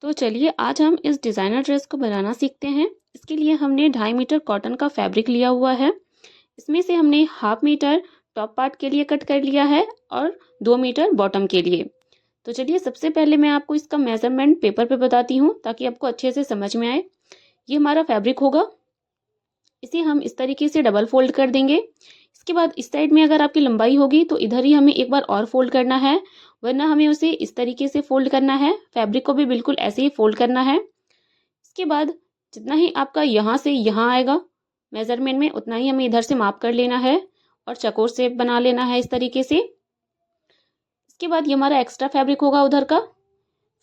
तो चलिए आज हम इस डिज़ाइनर ड्रेस को बनाना सीखते हैं। इसके लिए हमने 2.5 मीटर कॉटन का फैब्रिक लिया हुआ है। इसमें से हमने 1/2 मीटर टॉप पार्ट के लिए कट कर लिया है और 2 मीटर बॉटम के लिए। तो चलिए सबसे पहले मैं आपको इसका मेजरमेंट पेपर पे बताती हूँ ताकि आपको अच्छे से समझ में आए। ये हमारा फैब्रिक होगा। इसे हम इस तरीके से डबल फोल्ड कर देंगे। इसके बाद इस साइड में अगर आपकी लंबाई होगी तो इधर ही हमें एक बार और फोल्ड करना है, वरना हमें उसे इस तरीके से फोल्ड करना है। फैब्रिक को भी बिल्कुल ऐसे ही फोल्ड करना है। इसके बाद जितना ही आपका यहाँ से यहाँ आएगा मेजरमेंट में, उतना ही हमें इधर से माप कर लेना है और चौकोर शेप बना लेना है इस तरीके से। इसके बाद ये हमारा एक्स्ट्रा फैब्रिक होगा उधर का।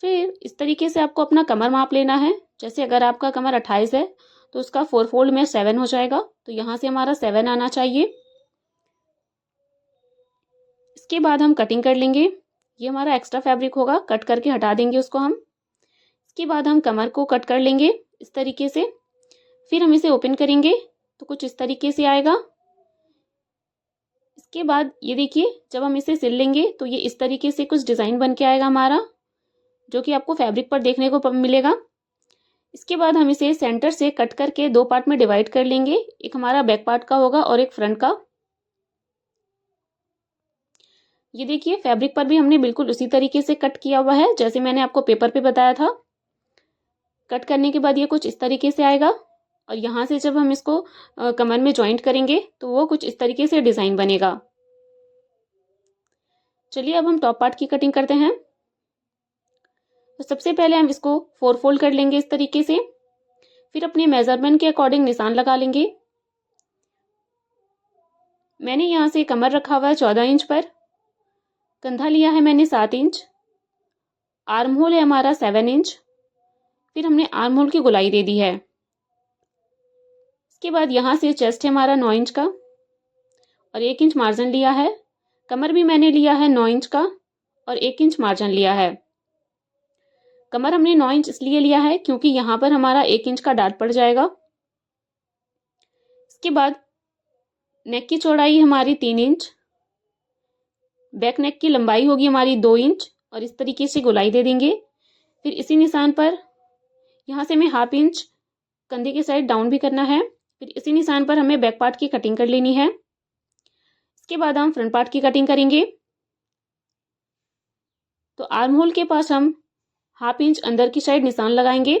फिर इस तरीके से आपको अपना कमर माप लेना है। जैसे अगर आपका कमर 28 है तो उसका 4 फोल्ड में 7 हो जाएगा, तो यहाँ से हमारा 7 आना चाहिए। इसके बाद हम कटिंग कर लेंगे। ये हमारा एक्स्ट्रा फैब्रिक होगा, कट करके हटा देंगे उसको हम। इसके बाद हम कमर को कट कर लेंगे इस तरीके से। फिर हम इसे ओपन करेंगे तो कुछ इस तरीके से आएगा। इसके बाद ये देखिए, जब हम इसे सिल लेंगे तो ये इस तरीके से कुछ डिज़ाइन बन के आएगा हमारा, जो कि आपको फैब्रिक पर देखने को मिलेगा। इसके बाद हम इसे सेंटर से कट करके 2 पार्ट में डिवाइड कर लेंगे। एक हमारा बैक पार्ट का होगा और एक फ्रंट का। ये देखिए, फैब्रिक पर भी हमने बिल्कुल उसी तरीके से कट किया हुआ है जैसे मैंने आपको पेपर पे बताया था। कट करने के बाद ये कुछ इस तरीके से आएगा और यहाँ से जब हम इसको कमर में जॉइंट करेंगे तो वो कुछ इस तरीके से डिज़ाइन बनेगा। चलिए अब हम टॉप पार्ट की कटिंग करते हैं। तो सबसे पहले हम इसको 4 फोल्ड कर लेंगे इस तरीके से। फिर अपने मेजरमेंट के अकॉर्डिंग निशान लगा लेंगे। मैंने यहाँ से कमर रखा हुआ है 14 इंच पर, कंधा लिया है मैंने 7 इंच, आर्म होल है हमारा 7 इंच। फिर हमने आर्म होल की गोलाई दे दी है। इसके बाद यहाँ से चेस्ट है हमारा 9 इंच का और 1 इंच मार्जिन लिया है। कमर भी मैंने लिया है 9 इंच का और 1 इंच मार्जिन लिया है। कमर हमने 9 इंच इसलिए लिया है क्योंकि यहाँ पर हमारा 1 इंच का डार्ट पड़ जाएगा। इसके बाद नेक की चौड़ाई हमारी 3 इंच, बैक नेक की लंबाई होगी हमारी 2 इंच और इस तरीके से गोलाई दे देंगे। फिर इसी निशान पर यहाँ से हमें 1/2 इंच कंधे की साइड डाउन भी करना है। फिर इसी निशान पर हमें बैक पार्ट की कटिंग कर लेनी है। इसके बाद हम फ्रंट पार्ट की कटिंग करेंगे। तो आर्म होल के पास हम 1/2 इंच अंदर की साइड निशान लगाएंगे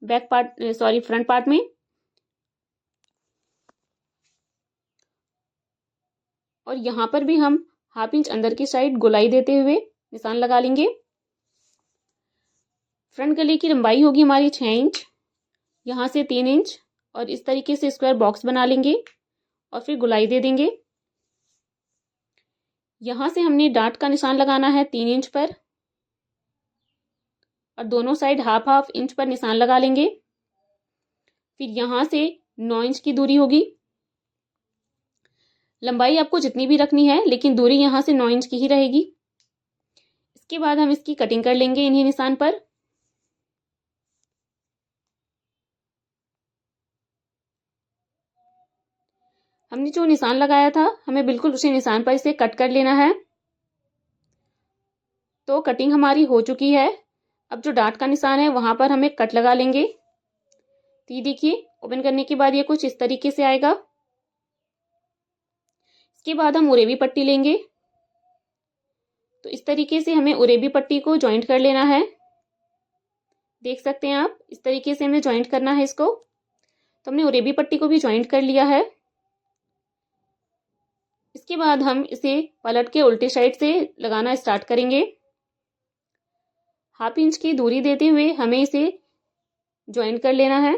फ्रंट पार्ट में, और यहाँ पर भी हम 1/2 इंच अंदर की साइड गोलाई देते हुए निशान लगा लेंगे। फ्रंट गले की लंबाई होगी हमारी 6 इंच, यहाँ से 3 इंच और इस तरीके से स्क्वायर बॉक्स बना लेंगे और फिर गोलाई दे देंगे। यहाँ से हमने डार्ट का निशान लगाना है 3 इंच पर और दोनों साइड 1/2 इंच पर निशान लगा लेंगे। फिर यहाँ से 9 इंच की दूरी होगी। लंबाई आपको जितनी भी रखनी है लेकिन दूरी यहाँ से 9 इंच की ही रहेगी। इसके बाद हम इसकी कटिंग कर लेंगे इन्हीं निशान पर। हमने जो निशान लगाया था हमें बिल्कुल उसी निशान पर इसे कट कर लेना है। तो कटिंग हमारी हो चुकी है। अब जो डार्ट का निशान है वहां पर हमें कट लगा लेंगे। तो ये देखिए, ओपन करने के बाद ये कुछ इस तरीके से आएगा। इसके बाद हम उरेबी पट्टी लेंगे। तो इस तरीके से हमें उरेबी पट्टी को जॉइंट कर लेना है। देख सकते हैं आप, इस तरीके से हमें जॉइंट करना है इसको। तो हमने उरेबी पट्टी को भी जॉइंट कर लिया है। इसके बाद हम इसे पलट के उल्टी साइड से लगाना स्टार्ट करेंगे। 1/2 इंच की दूरी देते हुए हमें इसे ज्वाइन कर लेना है।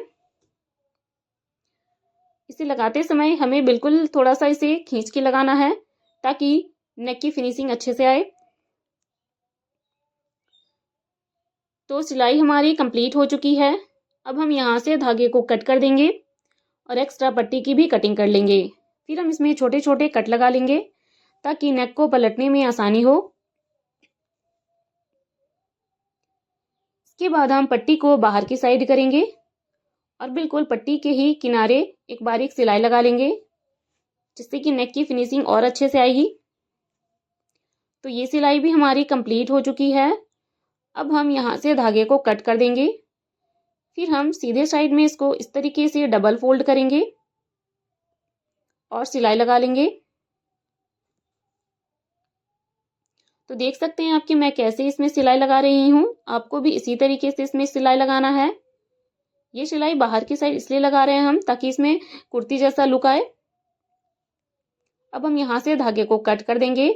इसे लगाते समय हमें बिल्कुल थोड़ा सा इसे खींच के लगाना है ताकि नेक की फिनिशिंग अच्छे से आए। तो सिलाई हमारी कंप्लीट हो चुकी है। अब हम यहाँ से धागे को कट कर देंगे और एक्स्ट्रा पट्टी की भी कटिंग कर लेंगे। फिर हम इसमें छोटे छोटे कट लगा लेंगे ताकि नेक को पलटने में आसानी हो। इसके बाद हम पट्टी को बाहर की साइड करेंगे और बिल्कुल पट्टी के ही किनारे एक बारीक सिलाई लगा लेंगे, जिससे कि नेक की फिनिशिंग और अच्छे से आएगी। तो ये सिलाई भी हमारी कंप्लीट हो चुकी है। अब हम यहाँ से धागे को कट कर देंगे। फिर हम सीधे साइड में इसको इस तरीके से डबल फोल्ड करेंगे और सिलाई लगा लेंगे। तो देख सकते हैं आप कि मैं कैसे इसमें सिलाई लगा रही हूँ। आपको भी इसी तरीके से इसमें सिलाई लगाना है। ये सिलाई बाहर की साइड इसलिए लगा रहे हैं हम ताकि इसमें कुर्ती जैसा लुक आए। अब हम यहाँ से धागे को कट कर देंगे।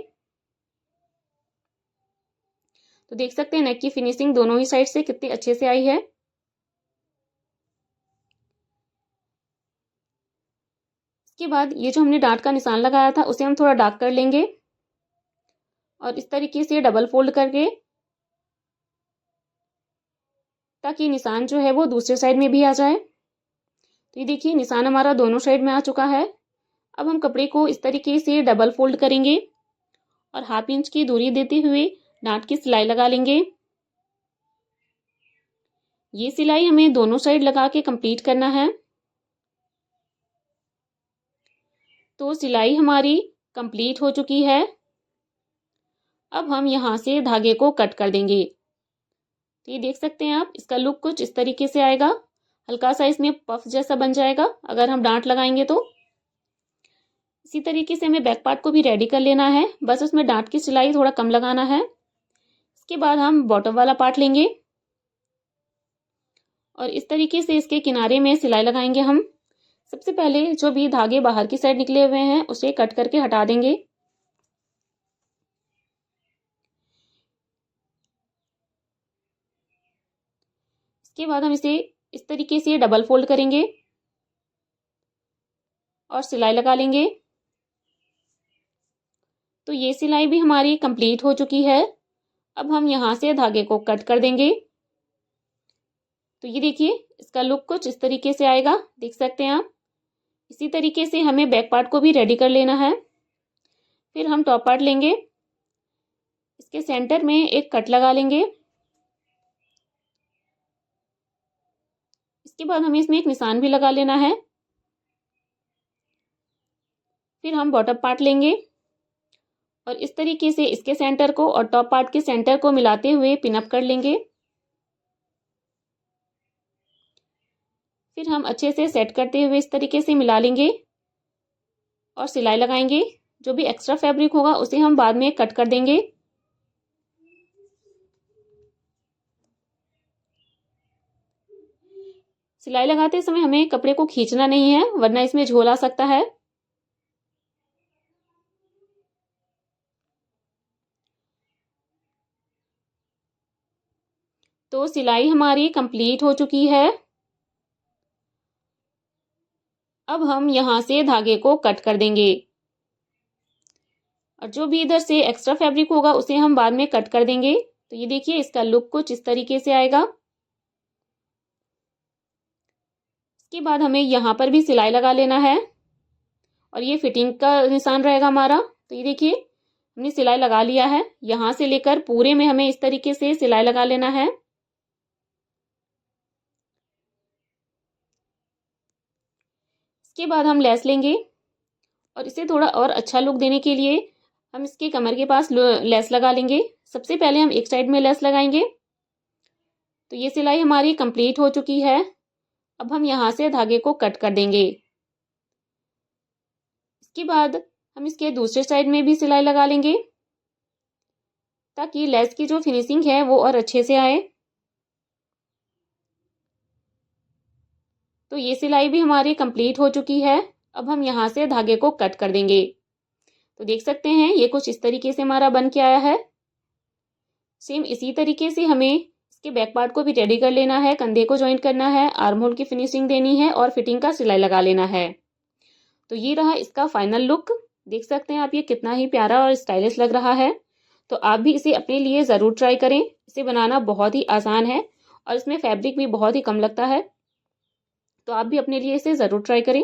तो देख सकते हैं नेक की फिनिशिंग दोनों ही साइड से कितनी अच्छे से आई है। इसके बाद ये जो हमने डार्ट का निशान लगाया था उसे हम थोड़ा डार्क कर लेंगे और इस तरीके से डबल फोल्ड करके, ताकि निशान जो है वो दूसरे साइड में भी आ जाए। तो ये देखिए निशान हमारा दोनों साइड में आ चुका है। अब हम कपड़े को इस तरीके से डबल फोल्ड करेंगे और 1/2 इंच की दूरी देते हुए डार्ट की सिलाई लगा लेंगे। ये सिलाई हमें दोनों साइड लगा के कंप्लीट करना है। तो सिलाई हमारी कंप्लीट हो चुकी है। अब हम यहाँ से धागे को कट कर देंगे। तो ये देख सकते हैं आप, इसका लुक कुछ इस तरीके से आएगा। हल्का सा इसमें पफ जैसा बन जाएगा अगर हम डार्ट लगाएंगे तो। इसी तरीके से हमें बैक पार्ट को भी रेडी कर लेना है, बस उसमें डार्ट की सिलाई थोड़ा कम लगाना है। इसके बाद हम बॉटम वाला पार्ट लेंगे और इस तरीके से इसके किनारे में सिलाई लगाएंगे हम। सबसे पहले जो भी धागे बाहर की साइड निकले हुए हैं उसे कट करके हटा देंगे। इसके बाद हम इसे इस तरीके से डबल फोल्ड करेंगे और सिलाई लगा लेंगे। तो ये सिलाई भी हमारी कंप्लीट हो चुकी है। अब हम यहाँ से धागे को कट कर देंगे। तो ये देखिए इसका लुक कुछ इस तरीके से आएगा, देख सकते हैं आप। इसी तरीके से हमें बैक पार्ट को भी रेडी कर लेना है। फिर हम टॉप पार्ट लेंगे, इसके सेंटर में एक कट लगा लेंगे। इसके बाद हमें इसमें एक निशान भी लगा लेना है। फिर हम बॉटम पार्ट लेंगे और इस तरीके से इसके सेंटर को और टॉप पार्ट के सेंटर को मिलाते हुए पिन अप कर लेंगे। फिर हम अच्छे से सेट करते हुए इस तरीके से मिला लेंगे और सिलाई लगाएंगे। जो भी एक्स्ट्रा फैब्रिक होगा उसे हम बाद में कट कर देंगे। सिलाई लगाते समय हमें कपड़े को खींचना नहीं है, वरना इसमें झोल आ सकता है। तो सिलाई हमारी कंप्लीट हो चुकी है। अब हम यहाँ से धागे को कट कर देंगे और जो भी इधर से एक्स्ट्रा फैब्रिक होगा उसे हम बाद में कट कर देंगे। तो ये देखिए इसका लुक कुछ इस तरीके से आएगा। इसके बाद हमें यहाँ पर भी सिलाई लगा लेना है और ये फिटिंग का निशान रहेगा हमारा। तो ये देखिए हमने सिलाई लगा लिया है। यहाँ से लेकर पूरे में हमें इस तरीके से सिलाई लगा लेना है। इसके बाद हम लेस लेंगे और इसे थोड़ा और अच्छा लुक देने के लिए हम इसके कमर के पास लेस लगा लेंगे। सबसे पहले हम एक साइड में लेस लगाएंगे। तो ये सिलाई हमारी कंप्लीट हो चुकी है। अब हम यहाँ से धागे को कट कर देंगे। इसके बाद हम इसके दूसरे साइड में भी सिलाई लगा लेंगे ताकि लेस की जो फिनिशिंग है वो और अच्छे से आए। तो ये सिलाई भी हमारी कंप्लीट हो चुकी है। अब हम यहाँ से धागे को कट कर देंगे। तो देख सकते हैं ये कुछ इस तरीके से हमारा बन के आया है। सेम इसी तरीके से हमें इसके बैक पार्ट को भी रेडी कर लेना है। कंधे को ज्वाइंट करना है, आर्म होल की फिनिशिंग देनी है और फिटिंग का सिलाई लगा लेना है। तो ये रहा इसका फाइनल लुक। देख सकते हैं आप ये कितना ही प्यारा और स्टाइलिश लग रहा है। तो आप भी इसे अपने लिए ज़रूर ट्राई करें। इसे बनाना बहुत ही आसान है और इसमें फैब्रिक भी बहुत ही कम लगता है। तो आप भी अपने लिए इसे ज़रूर ट्राई करें।